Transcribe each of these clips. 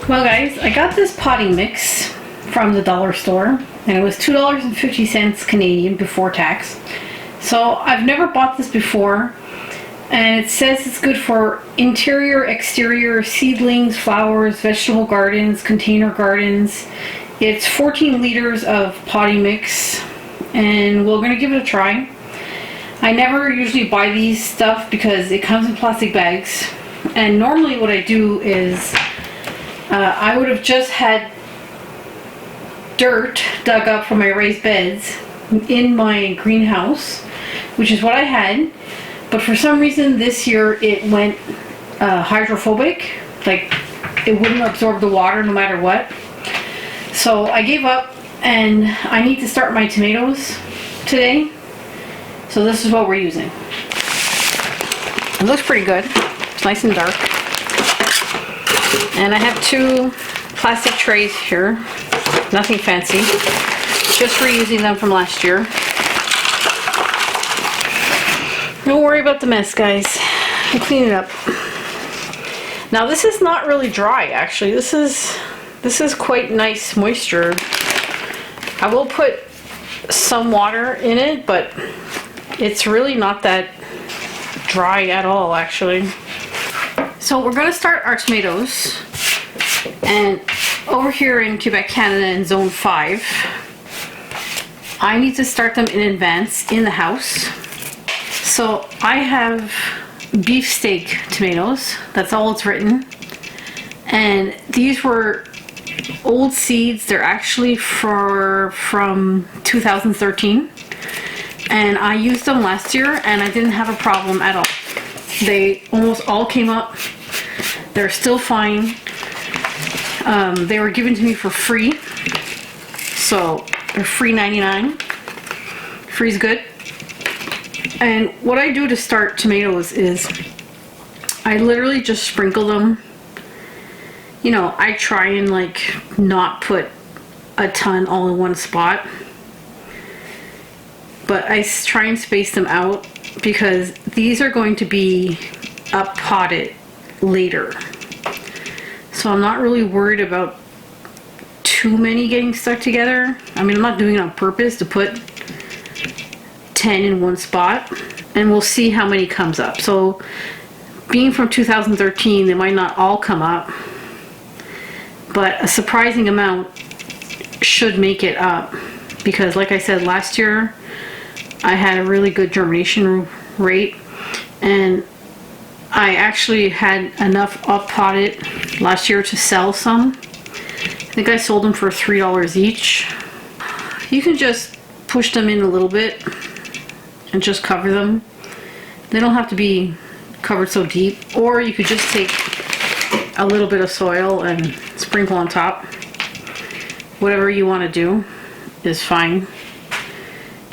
Well guys, I got this potting mix from the dollar store and it was $2.50 Canadian before tax. So I've never bought this before, and it says it's good for interior, exterior, seedlings, flowers, vegetable gardens, container gardens. It's 14 liters of potting mix and we're gonna give it a try. I never usually buy these stuff because it comes in plastic bags, and normally what I do is I would have just had dirt dug up from my raised beds in my greenhouse, which is what I had, but for some reason this year it went hydrophobic, like it wouldn't absorb the water no matter what. So I gave up and I need to start my tomatoes today. So this is what we're using. It looks pretty good. It's nice and dark. And I have two plastic trays here, nothing fancy, just reusing them from last year. Don't worry about the mess, guys. I'll clean it up. Now this is not really dry, actually. This is quite nice moisture. I will put some water in it, but it's really not that dry at all, actually. So we're going to start our tomatoes, and over here in Quebec, Canada, in Zone 5, I need to start them in advance in the house. So I have beefsteak tomatoes, that's all it's written, and these were old seeds. They're actually from 2013, and I used them last year and I didn't have a problem at all. They almost all came up. They're still fine. They were given to me for free, so they're free 99. Free's good. And what I do to start tomatoes is I literally just sprinkle them. You know, I try and like not put a ton all in one spot, but I try and space them out because these are going to be up potted later. So I'm not really worried about too many getting stuck together. I mean, I'm not doing it on purpose to put 10 in one spot, and we'll see how many comes up. So being from 2013, they might not all come up, but a surprising amount should make it up, because like I said, last year I had a really good germination rate, and I actually had enough up potted last year to sell some. I think I sold them for $3 each. You can just push them in a little bit and just cover them. They don't have to be covered so deep, or you could just take a little bit of soil and sprinkle on top. Whatever you want to do is fine.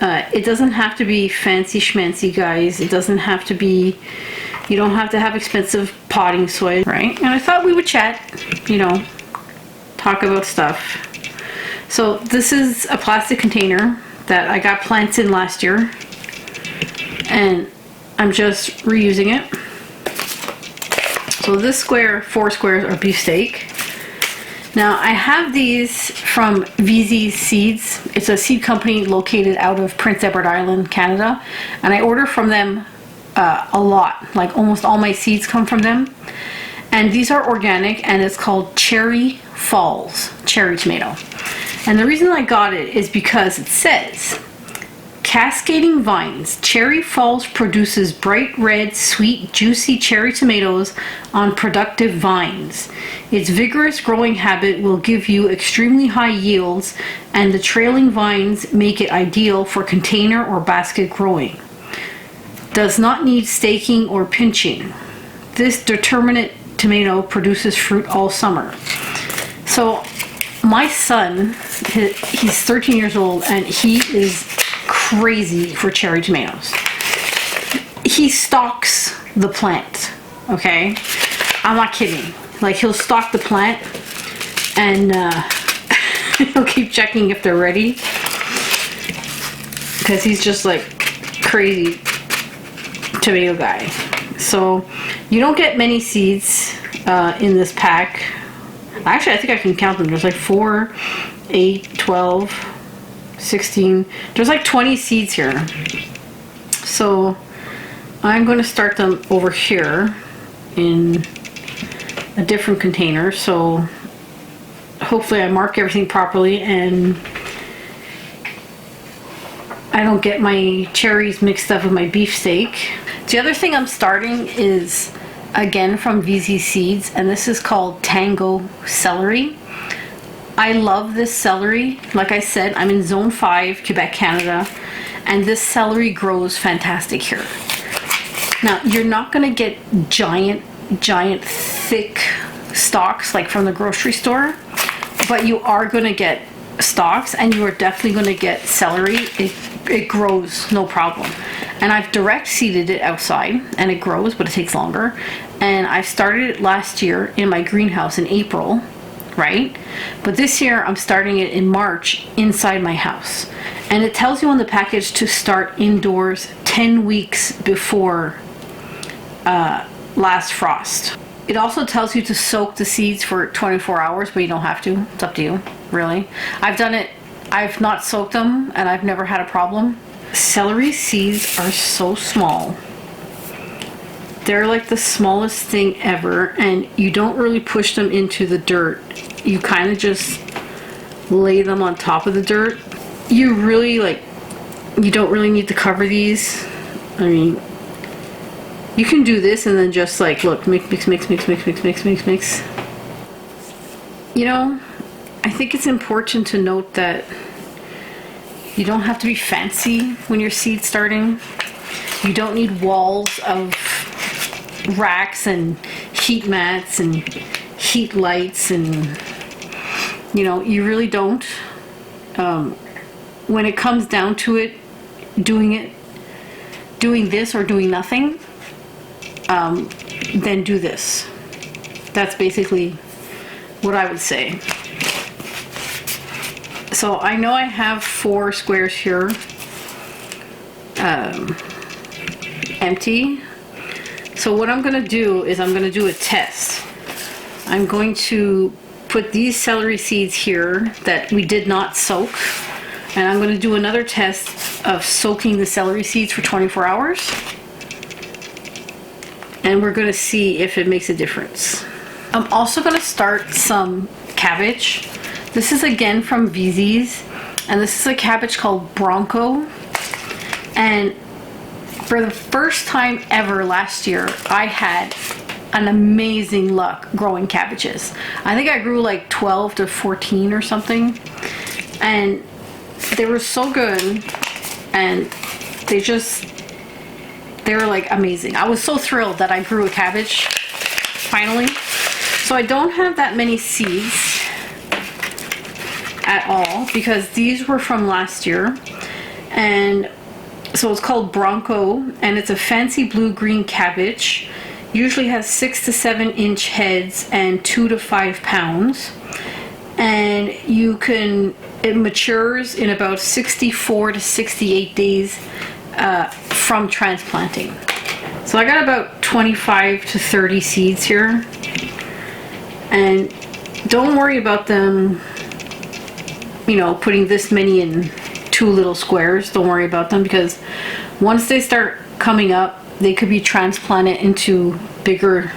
It doesn't have to be fancy schmancy, guys. It doesn't have to be, you don't have to have expensive potting soil, right? And I thought we would chat, you know, talk about stuff. So this is a plastic container that I got plants in last year, and I'm just reusing it. So this square, 4 squares are beefsteak. Now I have these from VZ Seeds. It's a seed company located out of Prince Edward Island, Canada, and I order from them a lot. Like almost all my seeds come from them, and these are organic, and it's called Cherry Falls cherry tomato. And the reason I got it is because it says Cascading vines. Cherry Falls produces bright red, sweet, juicy cherry tomatoes on productive vines. Its vigorous growing habit will give you extremely high yields, and the trailing vines make it ideal for container or basket growing. Does not need staking or pinching. This determinate tomato produces fruit all summer. So my son, he's 13 years old, and he is crazy for cherry tomatoes. He stalks the plant, okay? I'm not kidding. Like, he'll stalk the plant, and he'll keep checking if they're ready, because he's just like crazy tomato guy. So you don't get many seeds in this pack. Actually, I think I can count them. There's like 4, 8, 12, 16. There's like 20 seeds here. So I'm going to start them over here in a different container. So hopefully I mark everything properly and I don't get my cherries mixed up with my beefsteak. The other thing I'm starting is again from VZ Seeds, and this is called Tango Celery. I love this celery. Like I said, I'm in Zone 5, Quebec, Canada, and this celery grows fantastic here. Now, you're not going to get giant, thick stalks like from the grocery store, but you are going to get stalks, and you are definitely going to get celery. It grows no problem. And I've direct seeded it outside, and it grows, but it takes longer. And I started it last year in my greenhouse in April, right? But this year I'm starting it in March inside my house. And it tells you on the package to start indoors 10 weeks before last frost. It also tells you to soak the seeds for 24 hours, but you don't have to. It's up to you, really. I've done it. I've not soaked them, and I've never had a problem. Celery seeds are so small. They're like the smallest thing ever, and you don't really push them into the dirt. You kind of just lay them on top of the dirt. You really you don't really need to cover these. I mean, you can do this and then just like, look, mix. You know, I think it's important to note that you don't have to be fancy when you're seed starting. You don't need walls of racks and heat mats and heat lights, and you know, you really don't. When it comes down to it, doing this or doing nothing, then do this. That's basically what I would say. So I know I have 4 squares here empty. So what I'm going to do is I'm going to do a test. I'm going to put these celery seeds here that we did not soak, and I'm going to do another test of soaking the celery seeds for 24 hours, and we're going to see if it makes a difference. I'm also going to start some cabbage. This is again from VZ's, and this is a cabbage called Bronco. And for the first time ever last year, I had an amazing luck growing cabbages. I think I grew like 12 to 14 or something, and they were so good, and they were like amazing. I was so thrilled that I grew a cabbage finally. So I don't have that many seeds at all because these were from last year, and so it's called Bronco, and it's a fancy blue-green cabbage. Usually has 6 to 7 inch heads and 2 to 5 pounds, and it matures in about 64 to 68 days from transplanting. So I got about 25 to 30 seeds here, and don't worry about them, you know, putting this many in 2 little squares. Don't worry about them, because once they start coming up, they could be transplanted into bigger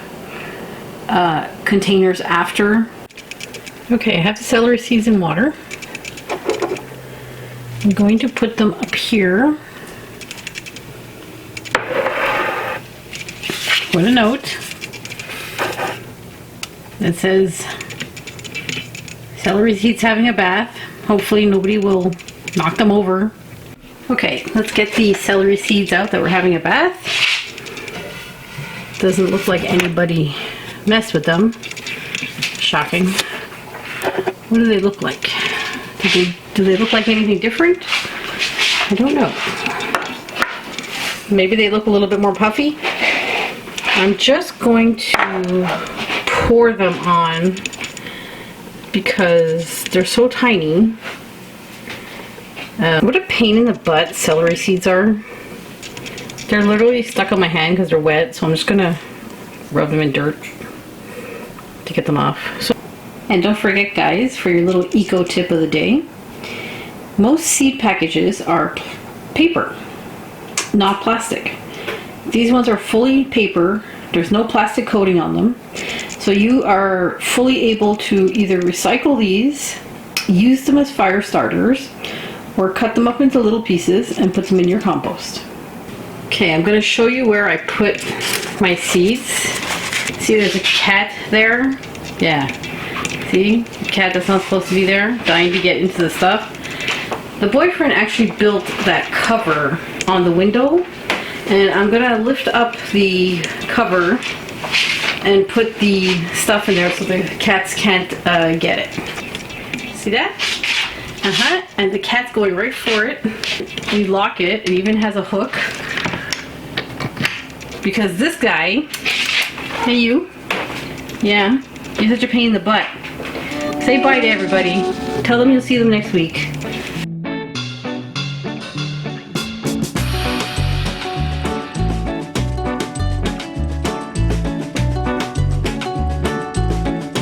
containers after. Okay, I have the celery seeds in water. I'm going to put them up here. with a note that says celery seeds having a bath. Hopefully nobody will knock them over. Okay, let's get the celery seeds out that we're having a bath. Doesn't look like anybody messed with them. Shocking. What do they look like? Do they look like anything different? I don't know. Maybe they look a little bit more puffy. I'm just going to pour them on because they're so tiny. What a pain in the butt celery seeds are. They're literally stuck on my hand because they're wet, so I'm just gonna rub them in dirt to get them off. And don't forget, guys, for your little eco tip of the day, most seed packages are paper, not plastic. These ones are fully paper. There's no plastic coating on them. So you are fully able to either recycle these, use them as fire starters, or cut them up into little pieces and put them in your compost. Okay, I'm going to show you where I put my seeds. See, there's a cat there? Yeah. See? The cat that's not supposed to be there, dying to get into the stuff. The boyfriend actually built that cover on the window, and I'm going to lift up the cover and put the stuff in there so the cats can't get it. See that? And the cat's going right for it. We lock it. It even has a hook. Because this guy, hey you, yeah, you're such a pain in the butt. Say bye to everybody. Tell them you'll see them next week.